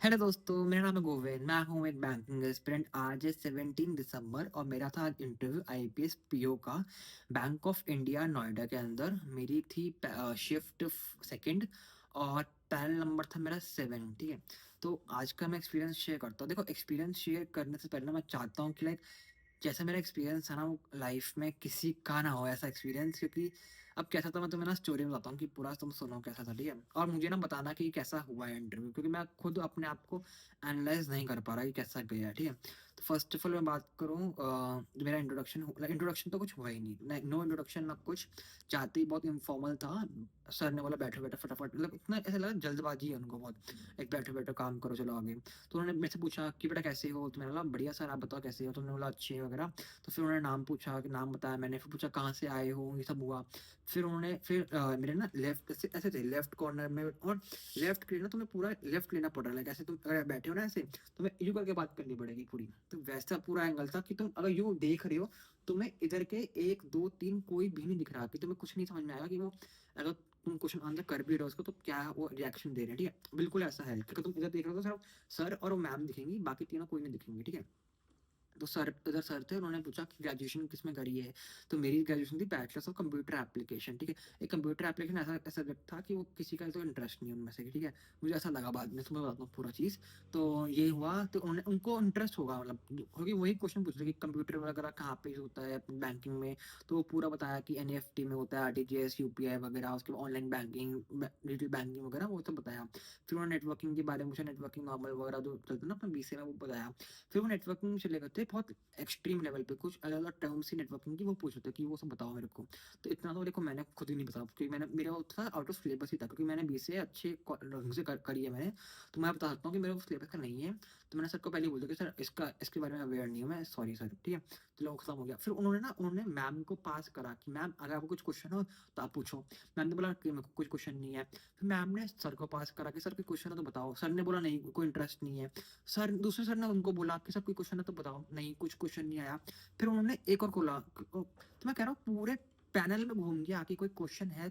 Hello दोस्तों, मेरा नाम है गोविंद। मैं हूँ एक बैंकिंग एस्पिरेंट। आज है 17 दिसंबर और मेरा था आज इंटरव्यू आईपीएस पीओ का बैंक ऑफ इंडिया नोएडा के अंदर। मेरी थी शिफ्ट सेकंड और पैनल नंबर था मेरा 7। ठीक है, तो आज का मैं एक्सपीरियंस शेयर करता हूँ। देखो, एक्सपीरियंस शेयर करने से पहले मैं चाहता हूँ कि लाइक जैसा मेरा एक्सपीरियंस है ना, वो लाइफ में किसी का ना हो ऐसा एक्सपीरियंस। क्योंकि अब कैसा था, मैं तुम्हें ना स्टोरी बताता हूँ कि पूरा तुम सुनो कैसा था। ठीक है, और मुझे ना बताना कि कैसा हुआ है इंटरव्यू, क्योंकि मैं खुद अपने आप को एनालाइज नहीं कर पा रहा कि कैसा गया है। ठीक है, तो फर्स्ट ऑफ ऑल मैं बात करूँ, मेरा इंट्रोडक्शन तो कुछ हुआ ही नहीं, नो इंट्रोडक्शन ना कुछ। जाते ही बहुत इनफॉर्मल था। सर ने बोला बैठो बैठो फटाफट, मतलब इतना ऐसा लगा जल्दबाजी है उनको बहुत। एक बैठो बैठो काम करो चलो आगे। तो उन्होंने मेरे से पूछा कि बेटा कैसे हो, तो मैंने बोला बढ़िया सर, आप बताओ कैसे हो। तो उन्होंने बोला अच्छे हैं वगैरह। तो फिर उन्होंने नाम पूछा कि नाम बताया मैंने, फिर पूछा कहाँ से आए हो, ये सब हुआ। फिर उन्होंने मेरे ना लेफ्ट ऐसे ऐसे थे, लेफ्ट कॉर्नर में। और लेफ्ट के लिए ना तुम्हें पूरा लेफ्ट लेना पड़ रहा है, ऐसे तुम अगर बैठे हो ना ऐसे, तुम्हें यू करके बात करनी पड़ेगी पूरी। तो वैसा पूरा एंगल था कि तुम अगर यू देख रहे हो, तुम्हें इधर के एक दो तीन कोई भी नहीं दिख रहा, कि तुम्हें कुछ नहीं समझ में आएगा कि वो अगर तुम क्वेश्चन आंसर कर भी रहे हो उसको तो क्या वो रिएक्शन दे रहे हैं। ठीक है, बिल्कुल ऐसा है, क्योंकि तुम इधर देख रहे हो तो सिर्फ सर और वो मैम दिखेंगी, बाकी तीनों कोई नहीं दिखेंगे। ठीक है, तो सर इधर सर थे, उन्होंने पूछा कि ग्रेजुएशन किसमें करी है। तो मेरी ग्रेजुएशन थी बैचलर्स ऑफ कंप्यूटर एप्लीकेशन। ठीक है, एक कंप्यूटर एप्लीकेशन ऐसा ऐसा सब्जेक्ट था कि वो किसी का तो इंटरेस्ट नहीं उनमें से। ठीक है, मुझे ऐसा लगा, बाद में तुम्हें बताता हूँ पूरा चीज़। तो ये हुआ, तो उन्होंने उनको इंटरेस्ट होगा, मतलब क्योंकि वही क्वेश्चन पूछ रहे कि कंप्यूटर वगैरह कहाँ पे यूज होता है बैंकिंग में। तो वो पूरा बताया कि एनईएफटी में होता है, आरटीजीएस, यूपीआई वगैरह, उसके बाद ऑनलाइन बैंकिंग, डिजिटल बैंकिंग वगैरह, वो सब बताया। फिर उन्होंने नेटवर्किंग के बारे में पूछा, नेटवर्किंग नॉर्मल वगैरह जो चलता है ना अपना बीसीए में, वो बताया। फिर वो नेटवर्किंग में चले गए थे बहुत एक्सट्रीम लेवल पे, कुछ अलग अलग टर्म्स ही नेटवर्किंग की वो पूछ रहे थे कि वो सब बताओ मेरे को। तो इतना तो देखो मैंने खुद ही नहीं बताया, क्योंकि मैंने मेरा वो था आउट ऑफ सिलेबस ही था, क्योंकि मैंने बीसीए अच्छे ढंग से करी है मैंने। तो मैं बता सकता हूँ कि मेरे सिलेबस का नहीं है। तो मैंने सर को पहले बोल दिया कि सर इसका इसके बारे में अवेयर नहीं हूँ मैं, सॉरी सर। ठीक है, तो लोग खत्म हो गया। फिर उन्होंने मैम को पास करा कि मैम अगर आपको कुछ क्वेश्चन हो तो आप पूछो। मैम ने बोला कि मेरे को कुछ क्वेश्चन नहीं है। फिर मैम ने सर को पास करा कि सर कोई क्वेश्चन है तो बताओ। सर ने बोला नहीं, कोई इंटरेस्ट नहीं है। सर दूसरे सर ने उनको बोला कि सर कोई क्वेश्चन है तो बताओ, नहीं कुछ क्वेश्चन नहीं आया। फिर उन्होंने एक और खोला, तो मैं कह रहा हूँ पूरे पैनल में घूम गया कि कोई क्वेश्चन है,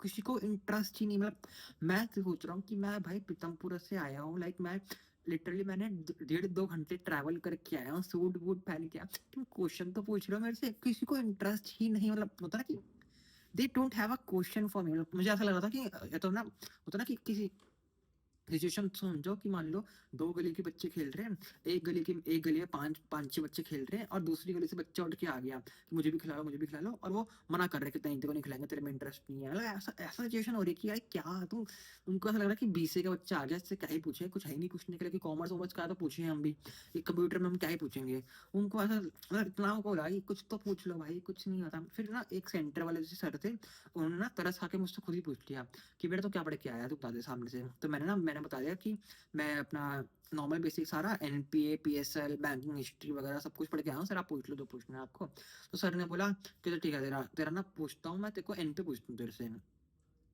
किसी को इंटरेस्ट ही नहीं। मतलब मैं तो सोच रहा हूँ कि मैं भाई पीतमपुरा से आया हूँ, लाइक मैं लिटरली मैंने 1.5 2 घंटे ट्रैवल करके आया हूँ, सूट वूट पहन के आया। तुम क्वेश्चन तो पूछ रहे हो मेरे से, किसी को इंटरेस्ट ही नहीं। मतलब होता ना कि they don't have a question for me. मुझे ऐसा लग रहा था कि या तो ना होता ना कि किसी सिचुएशन समझो कि मान लो दो गली के बच्चे खेल रहे हैं। एक गली में पांच पांच छह बच्चे खेल रहे हैं, और दूसरी गली से बच्चा उठ के आ गया कि मुझे भी खिला लो मुझे भी खिला लो, और वो मना कर रहे हैं कि नहीं तेरे को नहीं खिलाएंगे, तेरे में इंटरेस्ट नहीं है। मतलब ऐसा ऐसा सिचुएशन हो रही है कि यार क्या तुम। उनको ऐसा लग रहा है कि बीसीए का बच्चा आ गया, इससे क्या ही पूछे, कुछ है ही नहीं पूछने के लिए, कि कॉमर्स वॉमर्स का है तो पूछे हम भी, कि कंप्यूटर में हम क्या ही पूछेंगे। उनको ऐसा मतलब इतना को लगा कि कुछ तो पूछ लो भाई, कुछ नहीं आता। फिर ना एक सेंटर वाले जैसे सर थे, उन्होंने ना तरस खा के मुझसे खुद ही पूछ लिया कि बेटा तो क्या पढ़ के आया, तू बता दे सामने से। तो मैंने बता दिया कि मैं अपना नॉर्मल बेसिक सारा एनपीए पीएसएल बैंकिंग हिस्ट्री वगैरह सब कुछ पढ़ के आया हूँ, सर आप पूछ लो जो पूछना है आपको। तो सर ने बोला कि तो ठीक है, तेरा तेरा ना पूछता हूँ मैं तेरे को, एन पे पूछता हूँ तेरे से।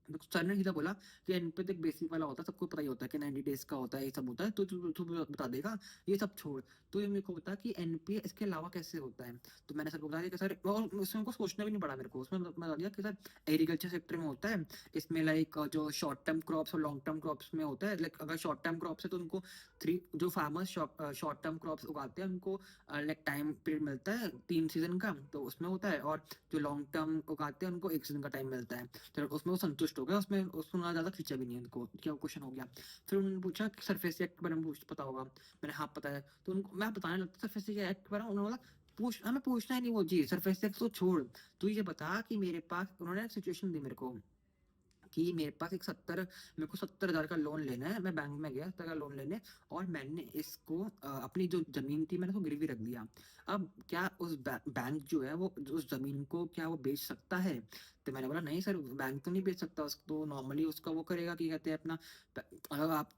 तो सर ने सीधा बोला कि एन पे तो एक बेसिक वाला होता है, सबको पता ही होता है कि 90 डेज का होता है, ये सब होता है, तो तू बता देगा, ये सब छोड़। तो ये मेरे को बता कि एनपीए इसके अलावा कैसे होता है। तो मैंने सर को बता दिया कि सर, और उसमें उनको सोचना भी नहीं पड़ा मेरे को, उसमें मैं बता दिया कि सर एग्रीकल्चर सेक्टर में होता है। इसमें लाइक जो शॉर्ट टर्म क्रॉप्स और लॉन्ग टर्म क्रॉप्स में होता है। लाइक अगर शॉर्ट टर्म क्रॉप्स है तो उनको थ्री जो फार्मर्स शॉर्ट टर्म क्रॉप्स उगाते हैं उनको लाइक टाइम पीरियड मिलता है 3 सीजन का, तो उसमें होता है। और जो लॉन्ग टर्म उगाते हैं उनको 1 सीजन का टाइम मिलता है। तो उसमें वो संतुष्ट हो गया, उसमें उसको ना ज्यादा खींचा भी नहीं उनको, क्या क्वेश्चन हो गया। फिर उन्होंने पूछा कि सरफेस एक्ट के बारे में पता होगा। मैंने हाँ पता है। तो उनको मैं बताने लगता सरफेस एक्ट के बारे में, उन्होंने बोला पूछ, हमें पूछना ही नहीं वो चीज, सरफेस एक्ट तो छोड़। तू ये बता कि मेरे पास, उन्होंने सिचुएशन दी मेरे को कि मेरे पास मेरे को 70,000 का लोन लेना है, मैं बैंक में गया 70 का लोन लेने, और मैंने इसको अपनी जो जमीन थी मैंने उसको गिरवी रख दिया। अब क्या उस बैंक जो है वो उस जमीन को क्या वो बेच सकता है। तो मैंने बोला नहीं सर, बैंक तो नहीं बेच सकता उसको, तो नॉर्मली उसका वो करेगा कि कहते हैं अपना अगर आप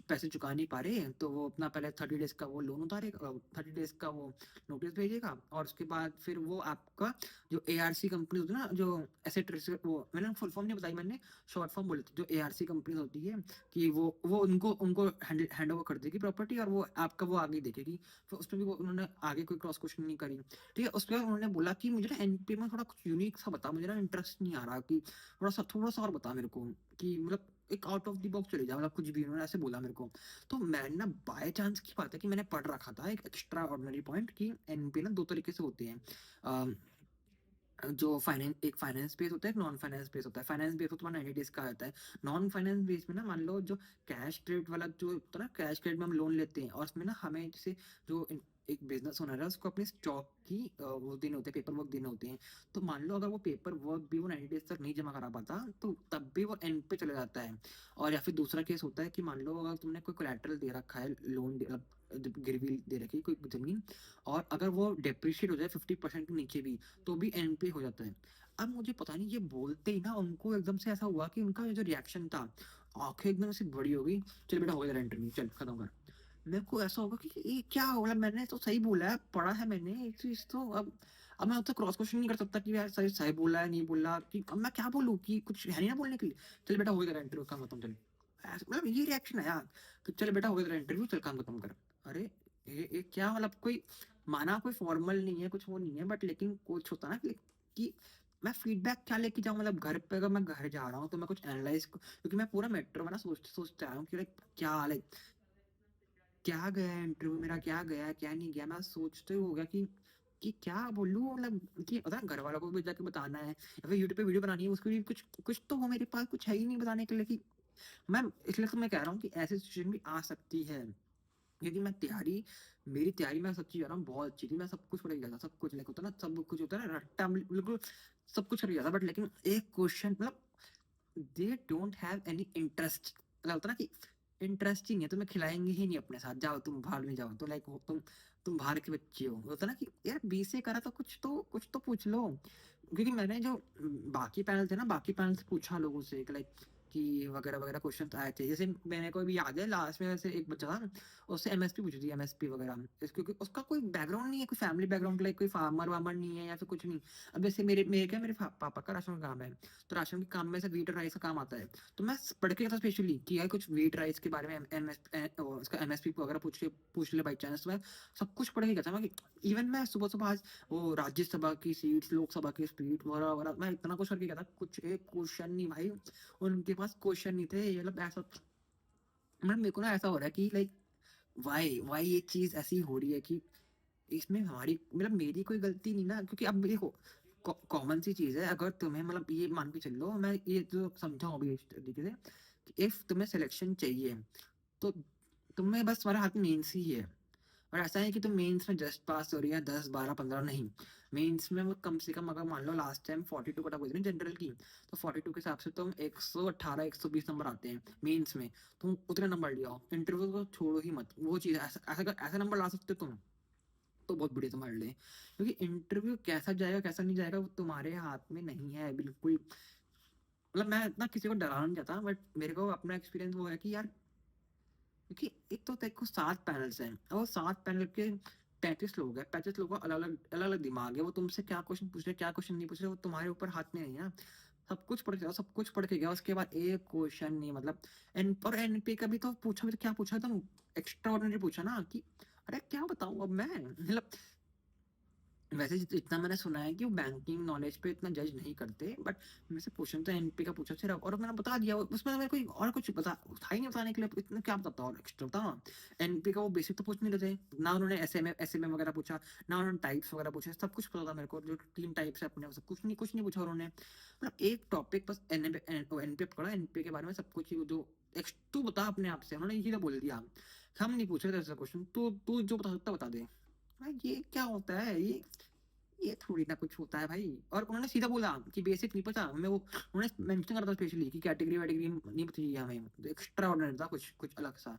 पैसे चुका नहीं पा रहे तो वो अपना पहले 30 डेज का वो लोन उतारेगा, 30 डेज का वो नोटिस भेजेगा, और उसके बाद फिर वो आपका जो एआरसी कंपनी होती है ना, जो एसेट, वो मैंने फुल फॉर्म नहीं बताई, मैंने शॉर्ट फॉर्म बोले थे, जो एआरसी कंपनी होती है कि वो उनको उनको हैंड ओवर कर देगी प्रॉपर्टी, और वो आपका वो आगे देखेगी। फिर उसमें भी वो उन्होंने आगे कोई क्रॉस क्वेश्चन नहीं करी। ठीक है, उसके बाद उन्होंने बोला कि मुझे ना एनपी में थोड़ा कुछ यूनिक सा बता, मुझे ना इंटरेस्ट नहीं आ रहा, कि थोड़ा सा और बता मेरे को, कि मतलब एक आउट ऑफ द बॉक्स चले जा, मतलब कुछ भी उन्होंने ऐसे बोला मेरे को। तो मैं ना बाय चांस की बात है कि मैंने पढ़ रखा था एक एक्स्ट्रा ऑर्डिनरी पॉइंट कि एनपी ना दो तरीके से होते हैं। जो फाइनेंस, एक फाइनेंस बेस होता है, एक नॉन फाइनेंस बेस होता है। फाइनेंस बेस तो तुम्हारा 90 डेज का आता है। नॉन फाइनेंस बेस में ना मान लो जो कैश क्रेडिट वाला जो होता है ना, कैश क्रेडिट में हम लोन लेते हैं और उसमें ना हमें जैसे जो एक बिजनेस ओनर है उसको अपने स्टॉक की वो देने होते हैं, पेपर वर्क देने होते हैं। तो मान लो अगर वो पेपर वर्क भी वो 90 डेज तक नहीं जमा करा पाता तो तब भी वो एंड पे चला जाता है। और या फिर दूसरा केस होता है कि मान लो अगर तुमने कोई कोलैटरल दे रखा है, लोन गिरवी दे रखी है कोई जमीन, और अगर वो डेप्रिशिएट हो जाए 50% के नीचे भी, तो भी एनपी हो जाता है। अब मुझे पता नहीं ये बोलते ही ना उनको एकदम से ऐसा हुआ कि उनका जो रिएक्शन था, आंखें एकदम से बड़ी हो गई। चल बेटा हो गया इंटरव्यू, चल खत्म कर। मेरे को ऐसा होगा कि ये क्या होगा, मैंने तो सही बोला है, पढ़ा है मैंने एक चीज तो। अब मैं उससे क्रॉस क्वेश्चन नहीं कर सकता कि यार सही सही बोला है नहीं बोला, कि अब मैं क्या बोलूँ कि कुछ है नहीं ना बोलने के लिए। चल बेटा हो गया इंटरव्यू, काम खत्म, चल। मतलब ये रिएक्शन है यार कि चल बेटा हो गया इंटरव्यू, चल काम खत्म कर। अरे ये क्या, मतलब कोई माना कोई फॉर्मल नहीं है, कुछ वो नहीं है, बट लेकिन कुछ होता ना कि मैं फीडबैक क्या लेके जाऊँ, मतलब घर पे अगर मैं घर जा रहा हूँ तो मैं कुछ एनालाइज, क्योंकि मैं पूरा मेट्रो में ना सोचते सोचते आया हूँ कि लाइक क्या, लाइक क्या गया इंटरव्यू मेरा, क्या गया क्या नहीं गया, मैं सोचते हो गया कि क्या बोलूँ, मतलब कि पता है घर वालों को भी जाके बताना है या फिर यूट्यूब पे वीडियो बनानी है, उसके लिए कुछ कुछ तो हो मेरे पास, कुछ है ही नहीं बताने के लिए कि मैं, इसलिए तो मैं कह रहा हूँ कि ऐसी सिचुएशन भी आ सकती है। क्योंकि मैं तैयारी, मेरी तैयारी मैं सच्ची कह रहा हूँ बहुत अच्छी थी, मैं सब कुछ पढ़ के गया था, सब कुछ लाइक होता है ना, सब कुछ होता है ना रट्टा बिल्कुल सब कुछ कर गया था। बट लेकिन एक क्वेश्चन, मतलब they don't have any interest, मतलब होता है ना कि इंटरेस्ट ही नहीं है, तुम्हें खिलाएंगे ही नहीं अपने साथ, जाओ तुम बाहर में जाओ, तो लाइक तुम बाहर के बच्चे हो, होता है ना कि यार बीसीए करा तो कुछ तो पूछ लो। क्योंकि मैंने जो बाकी पैनल थे ना, बाकी पैनल से पूछा लोगों से लाइक कि वगैरह वगैरह क्वेश्चन आए थे, जैसे मैंने को भी याद है लास्ट में से एक बच्चा था, उससे एमएसपी पूछी थी, एमएसपी वगैरह क्योंकि उसका कोई बैकग्राउंड नहीं है, कोई फैमिली बैकग्राउंड, लाइक कोई फार्मर वार्मर नहीं है या फिर कुछ नहीं। अब जैसे मेरे पापा का राशन का काम है, तो राशन के काम में से व्हीट और राइस का काम आता है। तो मैं पढ़ के गया था स्पेशली कि यार कुछ व्हीट राइस के बारे में उसका एमएसपी वगैरह पूछ ले बाई चांस, तो मैं सब कुछ पढ़ के गया था। मैं इवन मैं सुबह सुबह आज वो राज्यसभा की सीट्स, लोकसभा की सीट वगैरह वगैरह मैं इतना कुछ करके गया था, कुछ एक क्वेश्चन नहीं भाई, उनके पास क्वेश्चन नहीं थे, मतलब ऐसा, मतलब मेरे को ना ऐसा हो रहा है कि लाइक वाई वाई ये चीज ऐसी हो रही है कि इसमें हमारी, मतलब मेरी कोई गलती नहीं ना, क्योंकि अब देखो कॉमन सी चीज है, अगर तुम्हें मतलब ये मान के चलो, मैं ये जो समझाऊं अभी इस तरीके से कि इफ तुम्हें सिलेक्शन चाहिए तो तुम्हें बस तुम्हारे हाथ में मेंस ही है। और ऐसा है कि तुम मेंस में जस्ट पास हो रही है 10 12 15 नहीं, मेंस में वो कम से कम अगर मान लो लास्ट टाइम 42 कटा हुई थी जनरल की, तो 42 के हिसाब से तुम 118 120 नंबर आते हैं मेंस में, तुम उतने नंबर लिया, इंटरव्यू को छोड़ो ही मत, वो चीज ऐसा ऐसा ऐसा नंबर ला सकते हो तुम, तो बहुत बढ़िया तुम्हारे लिए। क्योंकि इंटरव्यू कैसा जाएगा कैसा नहीं जाएगा वो तुम्हारे हाथ में नहीं है बिल्कुल। मतलब मैं इतना किसी को डराना नहीं चाहता, बट मेरे को अपना एक्सपीरियंस वो है कि यार, क्योंकि एक तो देखो 7 पैनल्स हैं और 7 पैनल के 35 लोग हैं, 35 लोगों का अलग अलग दिमाग है, वो तुमसे क्या क्वेश्चन पूछ रहे क्या क्वेश्चन नहीं पूछ रहे वो तुम्हारे ऊपर हाथ में नहीं है ना। सब कुछ पढ़ के जाओ, सब कुछ पढ़ के गया, उसके बाद एक क्वेश्चन नहीं, मतलब एनपी का भी तो पूछा भी, तो क्या पूछा तुम, एक्स्ट्रा ऑर्डिनरी पूछा ना कि अरे क्या बताऊं अब मैं, मतलब वैसे इतना मैंने सुना है कि वो बैंकिंग नॉलेज पे इतना जज नहीं करते, बट मेरे से क्वेश्चन तो एनपी का पूछा सिर्फ, और मैंने बता दिया उसमें, मेरे को और कुछ बता था ही नहीं बताने के लिए, इतना क्या बताता और एक्स्ट्रा बताओ ना। एनपी का वो बेसिक तो पूछ नहीं रहे थे ना, उन्होंने एसएमए वगैरह पूछा ना, उन्होंने टाइप्स वगैरह पूछे, सब कुछ पता था मेरे को, जो 3 टाइप्स है अपने, सब कुछ नहीं पूछा उन्होंने, मतलब एक टॉपिक बस एनपी पकड़ा, एनपी के बारे में सब कुछ जो तू बता अपने आप से, उन्होंने यही तो बोल दिया, हम नहीं पूछ रहे थे क्वेश्चन, तू तू जो बता सकता बता दे। भाई ये क्या होता है ये थोड़ी ना कुछ होता है भाई। और उन्होंने सीधा बोला कि बेसिक नहीं पता हमें, वो उन्होंने मेंशन करा था स्पेशली कि कैटेगरी वैटेगरी नहीं पता चाहिए हमें, तो एक्स्ट्रा ऑर्डिनरी था कुछ कुछ अलग सा।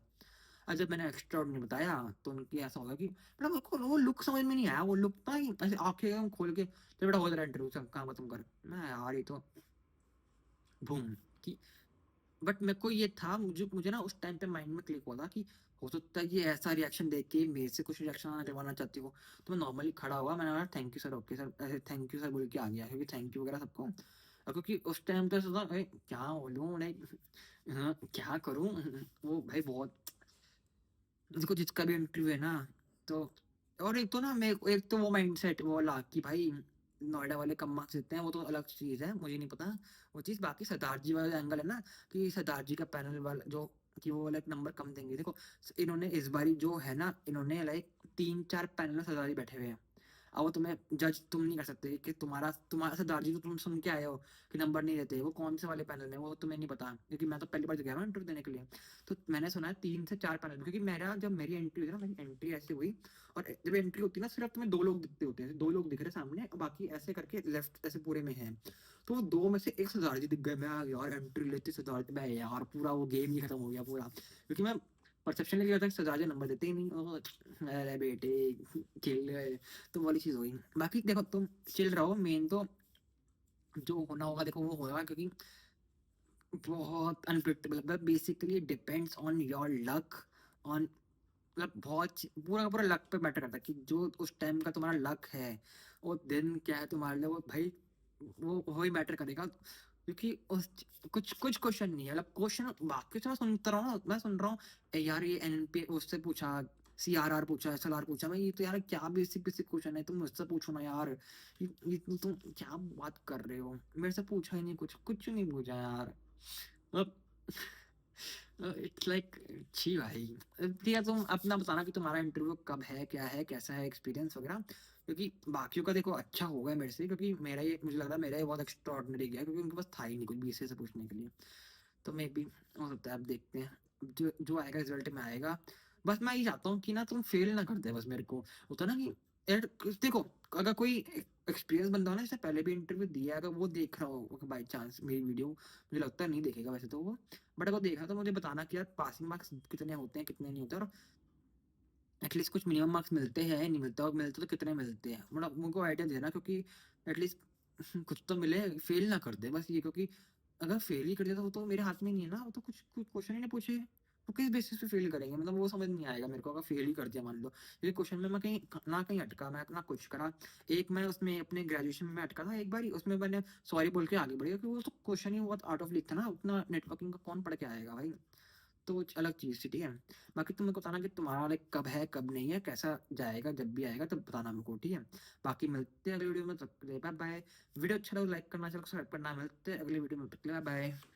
और जब मैंने एक्स्ट्रा ऑर्डिनरी बताया तो उनकी ऐसा होगा कि मतलब उनको वो लुक समझ में नहीं आया, वो लुक था कि ऐसे आंखें एकदम खोल के तो बेटा हो जा रहा इंटरव्यू से काम खत्म कर, मैं यार ये तो बूम कि, बट मेरे को ये था, मुझे ना उस टाइम पे माइंड में क्लिक हुआ था कि हो सकता है कि ऐसा रिएक्शन देख के मेरे से कुछ रिएक्शन आना करवाना चाहती हो। तो मैं नॉर्मली खड़ा हुआ, मैंने बोला thank you sir, okay sir, ऐसे थैंक यू सर बोल के आ गया, क्योंकि थैंक यू वगैरह सबको, और क्योंकि उस टाइम पे सोचा "अरे, क्या बोलूं नहीं, हाँ, क्या करूं"। वो भाई बहुत, जिसको जिसका भी इंटरव्यू है ना, तो और एक तो ना मैं, एक तो वो माइंड सेट वो ला कि भाई नोएडा वाले कम मार्क्स देते हैं, वो तो अलग चीज़ है, मुझे नहीं पता वो चीज़। बाकी सरदार जी वाला एंगल है ना, कि सरदार जी का पैनल वाला जो, कि वो लाइक नंबर कम देंगे। देखो इन्होंने इस बारी जो है ना, इन्होंने लाइक 3-4 पैनल में सरदार जी बैठे हुए हैं। अब वो तुम्हें जज तुम नहीं कर सकते कि तुम्हारा तुम्हारा सरदार जी तो तुम सुन के आए हो कि नंबर नहीं देते, वो कौन से वाले पैनल में, वो तुम्हें नहीं पता, क्योंकि मैं तो पहली बार गया हूँ इंटरव्यू देने के लिए। तो मैंने सुना है 3 से 4 पैनल, क्योंकि मेरा जब मेरी एंट्री हुई ना, मेरी एंट्री ऐसी हुई, और जब एंट्री होती है ना, सिर्फ तुम्हें 2 लोग दिखते होते हैं, 2 लोग दिख रहे सामने, और बाकी ऐसे करके लेफ्ट ऐसे पूरे में है। तो वो 2 में से एक सरदार जी दिख गए, मैं यार एंट्री लेते सरदार जी, मैं यार पूरा वो गेम ही खत्म हो गया पूरा, क्योंकि मैं परसेप्शन लेके गया था कि सरदार जी नंबर देते ही नहीं, अरे बेटे खेल गए। तो वो वाली चीज़ हुई। बाकी देखो तुम चिल रहो, मेन तो जो होना होगा देखो वो होगा, क्योंकि बहुत unpredictable, basically depends on your luck, on मतलब बहुत पूरा का पूरा लक पे मैटर करता है, कि जो उस टाइम का तुम्हारा लक है, वो दिन क्या है तुम्हारे लिए, वो भाई वो ही मैटर करेगा। क्योंकि उस कुछ कुछ क्वेश्चन नहीं है, मतलब क्वेश्चन बाकी तो मैं सुनता रहा हूँ, मैं सुन रहा हूँ यार ये एनपी उससे पूछा, सीआरआर पूछा, एसएलआर पूछा, मैं ये तो यार क्या बेसिक बेसिक क्वेश्चन है, तुम मुझसे पूछो ना यार, ये तुम क्या बात कर रहे हो, मेरे से पूछा ही नहीं, कुछ कुछ नहीं पूछा यार, मतलब इट्स लाइक छी भाई। ठीक है तुम अपना बताना कि तुम्हारा इंटरव्यू कब है, क्या है, कैसा है एक्सपीरियंस वगैरह, क्योंकि बाकियों का देखो अच्छा होगा मेरे से, क्योंकि मेरा ये मुझे लग रहा है मेरा ये बहुत एक्स्ट्रा ऑर्डिनरी गया, क्योंकि उनके पास था ही नहीं कुछ बीसीए से पूछने के लिए। तो मे बी हो सकता है, अब देखते हैं जो जो आएगा रिजल्ट में आएगा। बस मैं ये चाहता हूँ कि ना तुम फेल ना कर दे, बस मेरे को होता ना कि यार देखो, अगर कोई एक्सपीरियंस बंदा हो ना, जिसने पहले भी इंटरव्यू दिया है, अगर वो देख रहा हो बाई चांस मेरी वीडियो, मुझे लगता है नहीं देखेगा वैसे तो वो, बट अगर देख रहा तो मुझे बताना कि यार पासिंग मार्क्स कितने होते हैं, कितने नहीं होते, और एटलीस्ट कुछ मिनिमम मार्क्स मिलते हैं, नहीं मिलता, और मिलते तो कितने मिलते हैं, मतलब उनको आइडिया देना, क्योंकि एटलीस्ट कुछ तो मिले, फेल ना कर दे बस ये, क्योंकि अगर फेल ही कर दिया तो वो तो मेरे हाथ में नहीं है ना, वो तो कुछ कुछ क्वेश्चन ही नहीं पूछे, तो किस बेसिस पे फेल करेंगे, मतलब वो समझ नहीं आएगा मेरे को, अगर फेल ही कर दिया मान लो, ये क्वेश्चन में मैं कहीं ना कहीं अटका, मैं ना कुछ करा। एक मैं उसमें अपने ग्रेजुएशन में अटका था एक बार, उसमें मैंने सॉरी बोल के आगे बढ़ गया, क्योंकि वो तो क्वेश्चन ही बहुत आउट ऑफ लीक था ना, उतना नेटवर्किंग का कौन पढ़ के आएगा भाई। तो वो अलग चीज़ थी, ठीक है। बाकी तुम मेरे को बताना कि तुम्हारा लाइक कब है कब नहीं है, कैसा जाएगा, जब भी आएगा तब बताना मेरे को, ठीक है। बाकी मिलते हैं अगली वीडियो में, तब तक के लिए बाय बाय। वीडियो अच्छा लगा लाइक करना, चलो सब्सक्राइब करना, मिलते हैं अगली वीडियो में, तब तक के लिए बाय बाय।